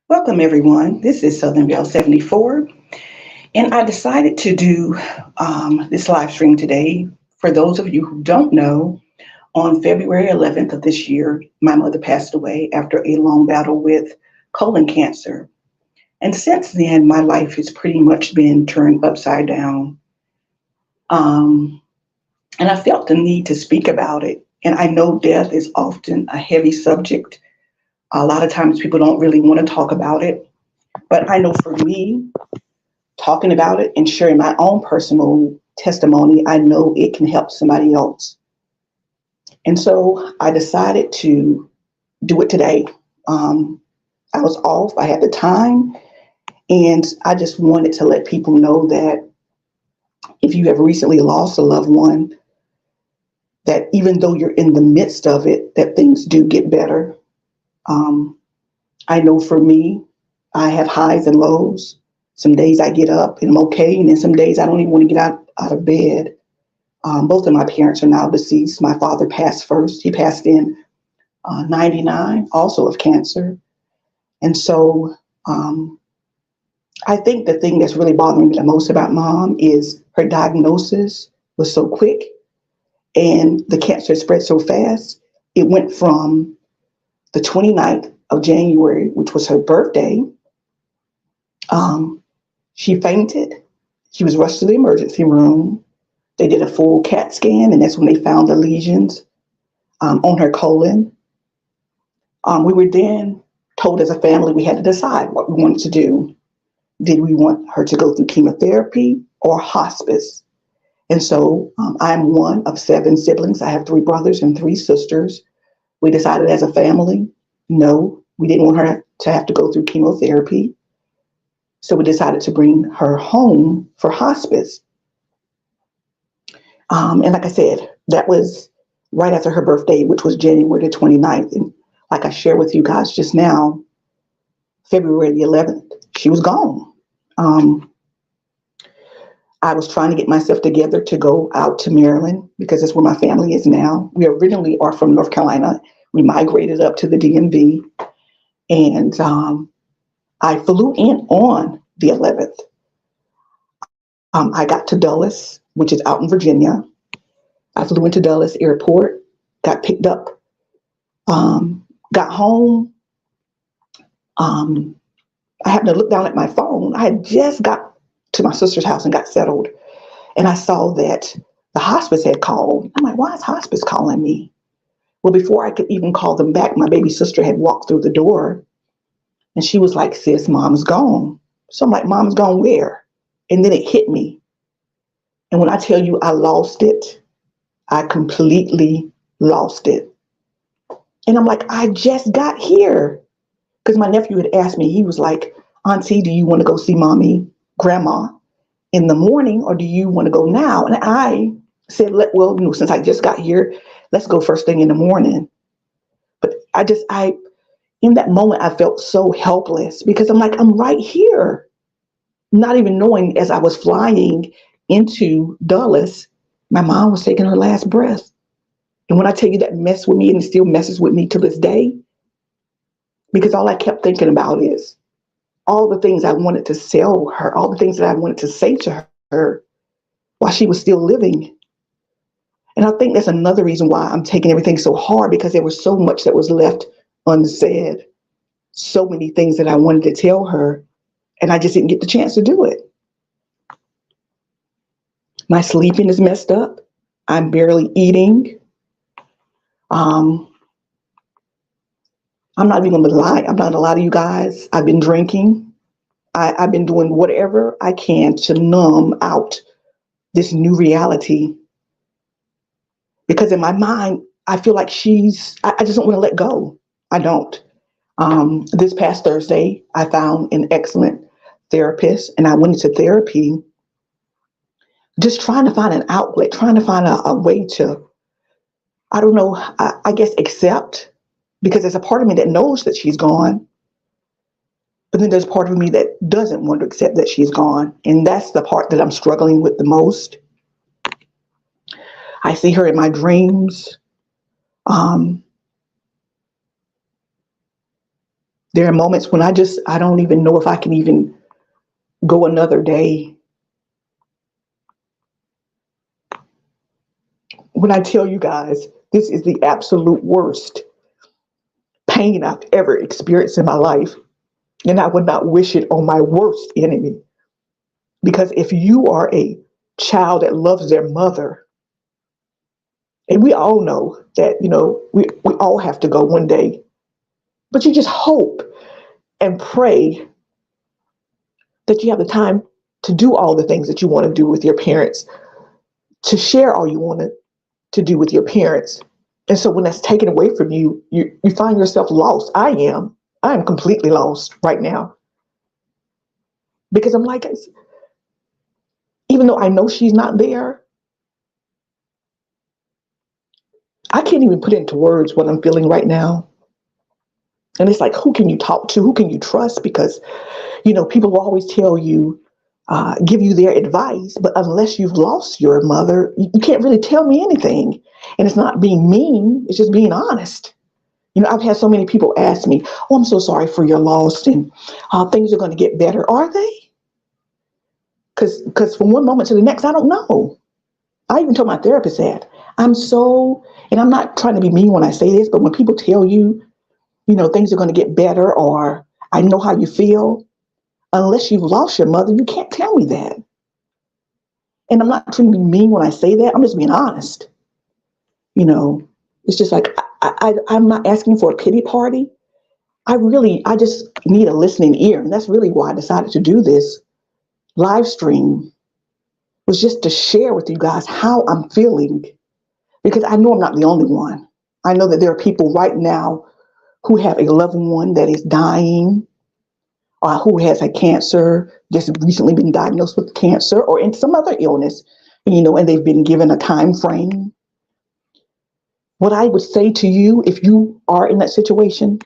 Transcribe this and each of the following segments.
Welcome, everyone. This is Southern Belle 74, and I decided to do this live stream today. For those of you who don't know, on February 11th of this year, my mother passed away after a long battle with colon cancer. And since then, my life has pretty much been turned upside down. Um, and I felt the need to speak about it. And I know death is often a heavy subject. A lot of times people don't really want to talk about it. But I know for me, talking about it and sharing my own personal testimony, I know it can help somebody else. And so I decided to do it today. I was off, I had the time, and I just wanted to let people know that if you have recently lost a loved one, that even though you're in the midst of it, that things do get better. Um, I know for me, I have highs and lows. Some days I get up and I'm okay, and then some days I don't even want to get out of bed. Both of my parents are now deceased. My father passed first. He passed in 99, also of cancer. And so I think the thing that's really bothering me the most about mom is her diagnosis was so quick and the cancer spread so fast. It went from the 29th of January, which was her birthday. She fainted. She was rushed to the emergency room. They did a full CAT scan, and that's when they found the lesions on her colon. We were then told as a family we had to decide what we wanted to do. Did we want her to go through chemotherapy or hospice? And so I'm one of 7 siblings. I have 3 brothers and 3 sisters. We decided as a family, no, we didn't want her to have to go through chemotherapy. So we decided to bring her home for hospice. And like I said, that was right after her birthday, which was January the 29th. And like I shared with you guys just now, February the 11th, she was gone. I was trying to get myself together to go out to Maryland because that's where my family is now. We originally are from North Carolina. We migrated up to the DMV, and I flew in on the 11th. I got to Dulles, which is out in Virginia. I flew into Dulles Airport, got picked up, got home. I happened to look down at my phone. I had just got to my sister's house and got settled. And I saw that the hospice had called. I'm like, why is hospice calling me? Well, before I could even call them back, my baby sister had walked through the door and she was like, sis, mom's gone. So I'm like, mom's gone where? And then it hit me. And when I tell you I lost it, I completely lost it. And I'm like, I just got here. Because my nephew had asked me, he was like, Auntie, do you want to go see mommy, grandma in the morning, or do you want to go now? And I said, well, since I just got here, let's go first thing in the morning. But in that moment, I felt so helpless because I'm like, I'm right here. Not even knowing as I was flying into Dulles, my mom was taking her last breath. And when I tell you that messed with me, and it still messes with me to this day, because all I kept thinking about is all the things I wanted to tell her, all the things that I wanted to say to her while she was still living. And I think that's another reason why I'm taking everything so hard, because there was so much that was left unsaid, so many things that I wanted to tell her, and I just didn't get the chance to do it. My sleeping is messed up. I'm barely eating. I'm not even gonna lie. I'm not gonna lie to you guys. I've been drinking. I've been doing whatever I can to numb out this new reality. Because in my mind, I feel like I just don't want to let go. I don't. This past Thursday, I found an excellent therapist and I went into therapy just trying to find an outlet, trying to find a way to, I don't know, I guess accept, because there's a part of me that knows that she's gone, but then there's a part of me that doesn't want to accept that she's gone. And that's the part that I'm struggling with the most. I see her in my dreams. There are moments when I don't even know if I can even go another day. When I tell you guys, this is the absolute worst pain I've ever experienced in my life. And I would not wish it on my worst enemy. Because if you are a child that loves their mother, and we all know that, we all have to go one day, but you just hope and pray that you have the time to do all the things that you want to do with your parents, to share all you want to do with your parents. And so when that's taken away from you, you find yourself lost. I am completely lost right now. Because I'm like, even though I know she's not there, I can't even put into words what I'm feeling right now. And it's like, who can you talk to? Who can you trust? Because, people will always tell you, give you their advice, but unless you've lost your mother, you can't really tell me anything. And it's not being mean, it's just being honest. I've had so many people ask me, oh, I'm so sorry for your loss, and things are going to get better. Are they? Because from one moment to the next, I don't know. I even told my therapist that. And I'm not trying to be mean when I say this, but when people tell you, things are going to get better, or I know how you feel, unless you've lost your mother, you can't tell me that. And I'm not trying to be mean when I say that. I'm just being honest. It's just like, I'm not asking for a pity party. I just need a listening ear. And that's really why I decided to do this live stream, was just to share with you guys how I'm feeling, because I know I'm not the only one. I know that there are people right now who have a loved one that is dying, or who has a cancer, just recently been diagnosed with cancer, or in some other illness, and they've been given a time frame. What I would say to you, if you are in that situation,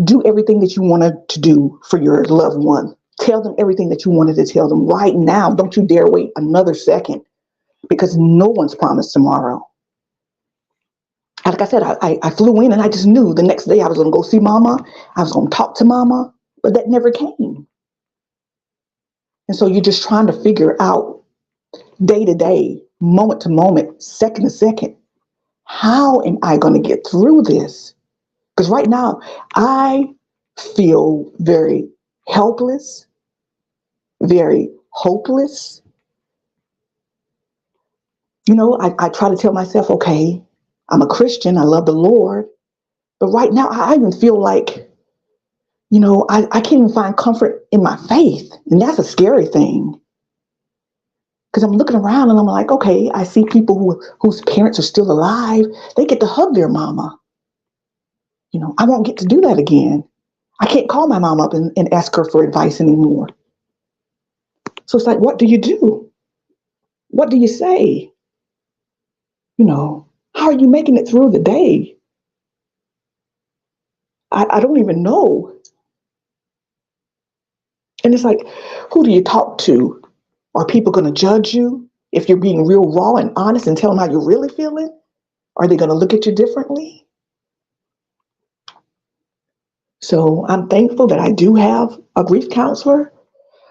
do everything that you wanted to do for your loved one. Tell them everything that you wanted to tell them right now. Don't you dare wait another second, because no one's promised tomorrow. Like I said, I flew in and I just knew the next day I was going to go see mama. I was going to talk to mama, but that never came. And so you're just trying to figure out day to day, moment to moment, second to second, how am I going to get through this? Because right now I feel very helpless, very hopeless. I try to tell myself, okay, I'm a Christian, I love the Lord. But right now I even feel like, I can't even find comfort in my faith. And that's a scary thing. Because I'm looking around and I'm like, okay, I see people whose parents are still alive. They get to hug their mama. I won't get to do that again. I can't call my mom up and ask her for advice anymore. So it's like, what do you do? What do you say? How are you making it through the day? I don't even know. And it's like, who do you talk to? Are people going to judge you if you're being real raw and honest and tell them how you're really feeling? Are they going to look at you differently? So I'm thankful that I do have a grief counselor.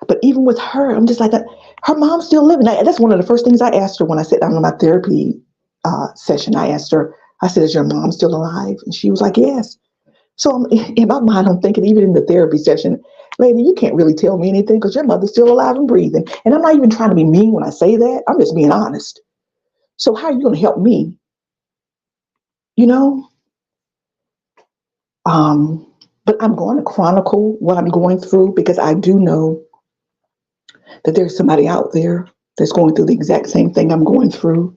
But even with her, I'm just like, her mom's still living. That's one of the first things I asked her when I sat down in my therapy session. I asked her, I said, is your mom still alive? And she was like, yes. So in my mind, I'm thinking, even in the therapy session, lady, you can't really tell me anything because your mother's still alive and breathing. And I'm not even trying to be mean when I say that. I'm just being honest. So how are you going to help me? But I'm going to chronicle what I'm going through, because I do know that there's somebody out there that's going through the exact same thing I'm going through.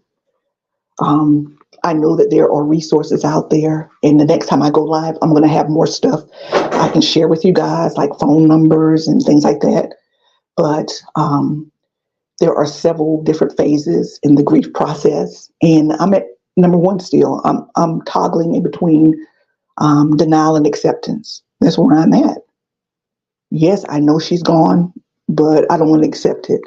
I know that there are resources out there, and the next time I go live, I'm going to have more stuff I can share with you guys, like phone numbers and things like that. But there are several different phases in the grief process, and I'm at number one still. I'm toggling in between denial and acceptance. That's where I'm at. Yes, I know she's gone, but I don't want to accept it.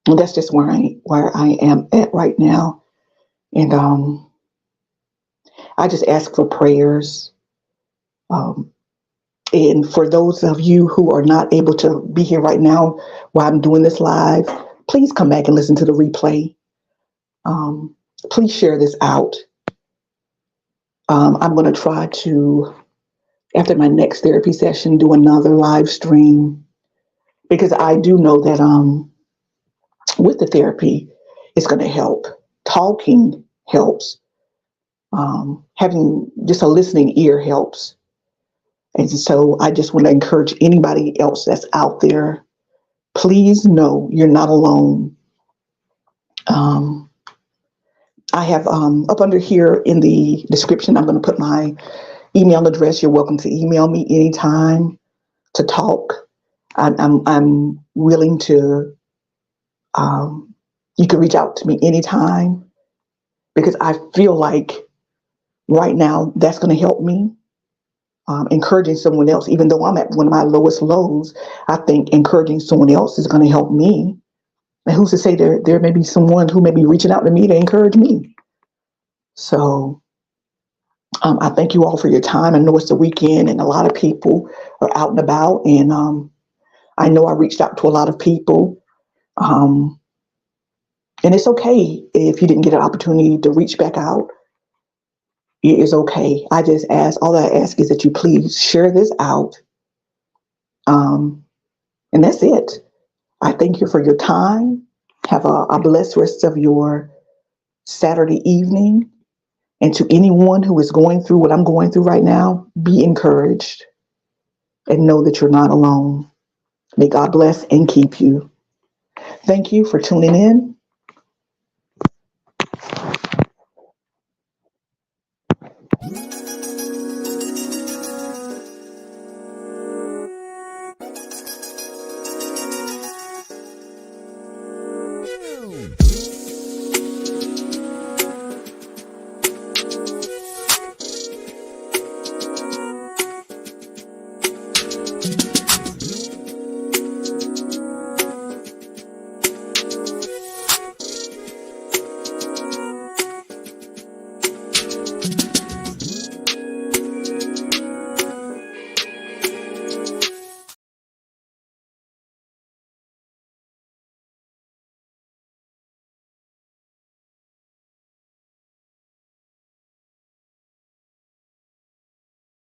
And that's just where I am at right now. And I just ask for prayers. Um, and for those of you who are not able to be here right now while I'm doing this live, please come back and listen to the replay. Please share this out. I'm going to try to, after my next therapy session, do another live stream, because I do know that with the therapy, it's going to help. Talking helps. Having just a listening ear helps. And so I just want to encourage anybody else that's out there, please know you're not alone. I have up under here in the description, I'm going to put my email address. You're welcome to email me anytime to talk. I'm willing to, you can reach out to me anytime, because I feel like right now that's going to help me. Encouraging someone else, even though I'm at one of my lowest lows, I think encouraging someone else is going to help me. And who's to say there may be someone who may be reaching out to me to encourage me. So I thank you all for your time. I know it's the weekend and a lot of people are out and about. And I know I reached out to a lot of people. And it's okay if you didn't get an opportunity to reach back out. It is okay. I just ask, all I ask is that you please share this out. And that's it. I thank you for your time. Have a blessed rest of your Saturday evening. And to anyone who is going through what I'm going through right now, be encouraged and know that you're not alone. May God bless and keep you. Thank you for tuning in.